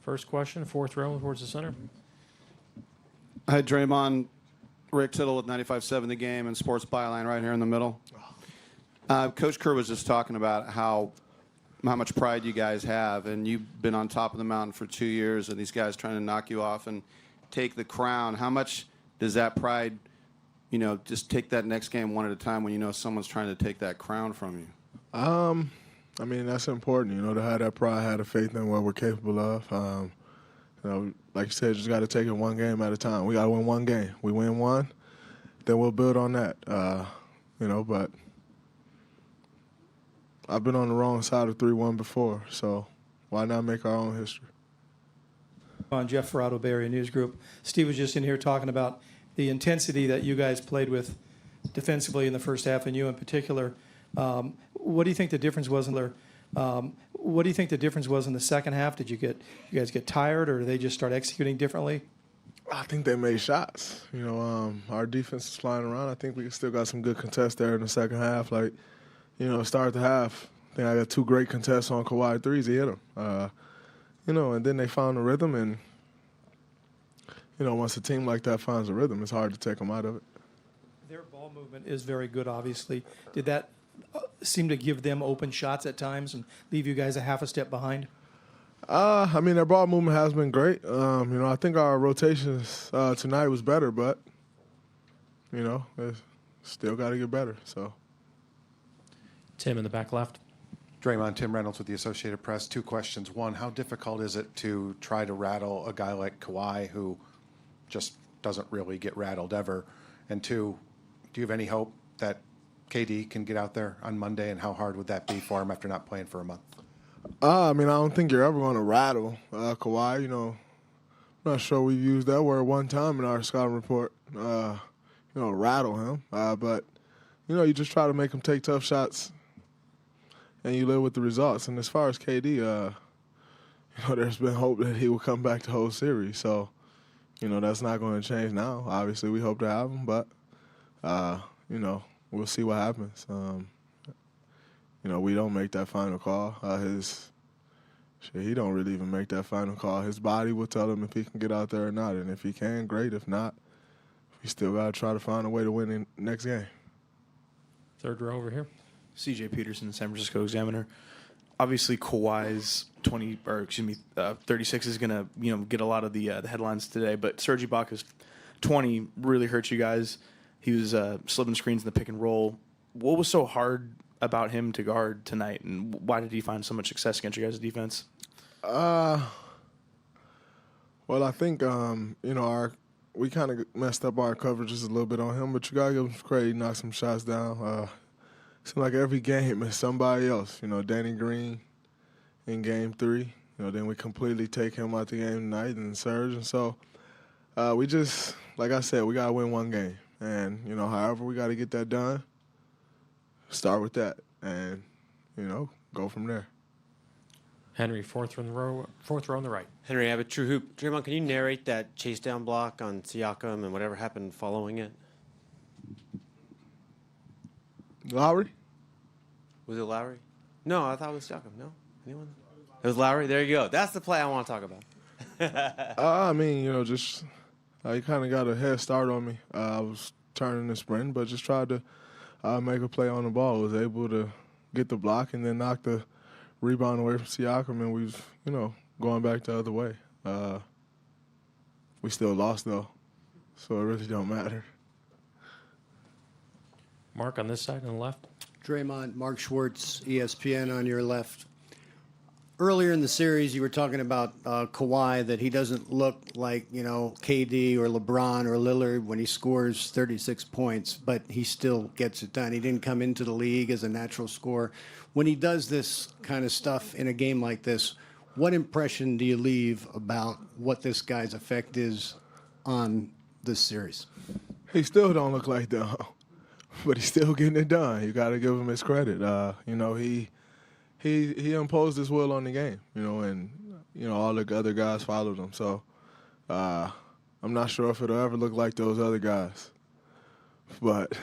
First question, fourth row towards the center. Hi, Draymond. Rick Tittle with 95.7 The Game and Sports Byline right here in the middle. Coach Kerr was just talking about how much pride you guys have, and you've been on top of the mountain for 2 years, and these guys trying to knock you off and take the crown. How much does that pride, just take that next game one at a time when you know someone's trying to take that crown from you? I mean, that's important, to have that pride, have the faith in what we're capable of. Like you said, just got to take it one game at a time. We got to win one game. We win one, then we'll build on that. But I've been on the wrong side of 3-1 before, so why not make our own history? On Jeff Ferrato, Bay Area News Group. Steve was just in here talking about the intensity that you guys played with defensively in the first half, and you in particular. What do you think the difference was in what do you think the difference was in the second half? Did you guys get tired, or did they just start executing differently? I think they made shots. Our defense is flying around. I think we still got some good contests there in the second half. Start the half, I think I got 2 great contests on Kawhi threes. He hit them. And then they found the rhythm. And, once a team like that finds a rhythm, it's hard to take them out of it. Their ball movement is very good, obviously. Did that seem to give them open shots at times and leave you guys a half a step behind? Their ball movement has been great. I think our rotations tonight was better, but, it's still got to get better. So, Tim in the back left. Draymond, Tim Reynolds with the Associated Press. 2 questions. One, how difficult is it to try to rattle a guy like Kawhi who just doesn't really get rattled ever? And 2, do you have any hope that KD can get out there on Monday, and how hard would that be for him after not playing for a month? I don't think you're ever going to rattle Kawhi. I'm not sure we've used that word one time in our scouting report. Rattle him. But you just try to make him take tough shots, and you live with the results. And as far as KD, there's been hope that he will come back the whole series. So, that's not going to change now. Obviously, we hope to have him, but, we'll see what happens. We don't make that final call. He don't really even make that final call. His body will tell him if he can get out there or not. And if he can, great. If not, we still got to try to find a way to win the next game. Third row over here. C.J. Peterson, San Francisco Examiner. Obviously, Kawhi's 36 is going to get a lot of the headlines today. But Serge Ibaka's 20 really hurt you guys. He was slipping screens in the pick and roll. What was so hard about him to guard tonight, and why did he find so much success against your guys' defense? Well, I think we kind of messed up our coverages a little bit on him, but you gotta give him credit. He knocked some shots down. Seemed like every game is somebody else. Danny Green in Game 3. Then we completely take him out the game tonight, and Serge, and so we just, like I said, we gotta win one game, and however we got to get that done. Start with that, and go from there. Henry, fourth row on the right. Henry Abbott, True Hoop. Draymond, can you narrate that chase down block on Siakam and whatever happened following it? Lowry? Was it Lowry? No, I thought it was Siakam. No? Anyone? It was Lowry? There you go. That's the play I want to talk about. He kind of got a head start on me. I was turning the sprint, but just tried to make a play on the ball. Was able to get the block and then knock the rebound away from Siakam, and we was, going back the other way. We still lost, though, so it really don't matter. Mark on this side on the left. Draymond, Mark Schwartz, ESPN on your left. Earlier in the series, you were talking about Kawhi, that he doesn't look like, KD or LeBron or Lillard when he scores 36 points, but he still gets it done. He didn't come into the league as a natural scorer. When he does this kind of stuff in a game like this, what impression do you leave about what this guy's effect is on this series? He still don't look like that, but he's still getting it done. You got to give him his credit. He imposed his will on the game, and all the other guys followed him. So I'm not sure if it'll ever look like those other guys, but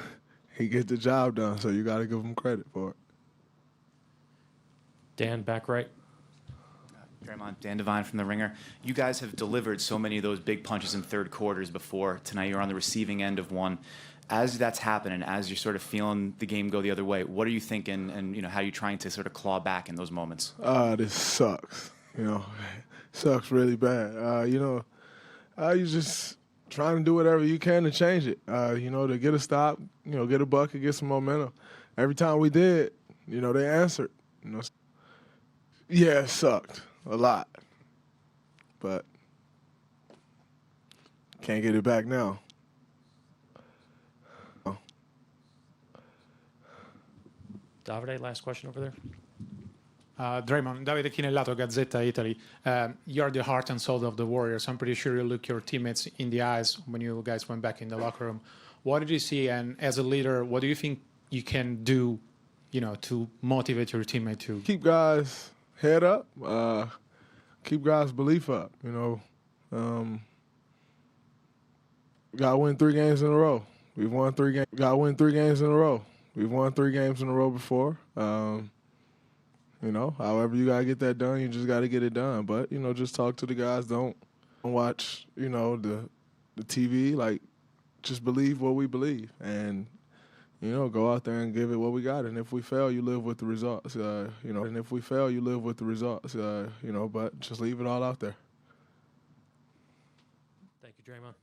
he gets the job done. So you got to give him credit for it. Dan, back right. Draymond, Dan Devine from The Ringer. You guys have delivered so many of those big punches in third quarters before. Tonight you're on the receiving end of one. As that's happening, as you're sort of feeling the game go the other way, what are you thinking, and how are you trying to sort of claw back in those moments? This sucks. Sucks really bad. You just trying to do whatever you can to change it. To get a stop, get a bucket, get some momentum. Every time we did, they answered. Yeah, it sucked a lot, but can't get it back now. Davide, last question over there. Draymond, Davide Chinellato, Gazzetta Italy. You're the heart and soul of the Warriors. I'm pretty sure you look your teammates in the eyes when you guys went back in the locker room. What did you see? And as a leader, what do you think you can do, to motivate your teammate to Keep guys' head up. Keep guys' belief up. Got to win 3 games in a row. We've won 3 games. Got to win 3 games in a row. We've won 3 games in a row before. However you got to get that done, you just got to get it done. But, just talk to the guys. Don't watch, the TV. Like, just believe what we believe. And, go out there and give it what we got. And if we fail, you live with the results. And if we fail, you live with the results. But just leave it all out there. Thank you, Draymond.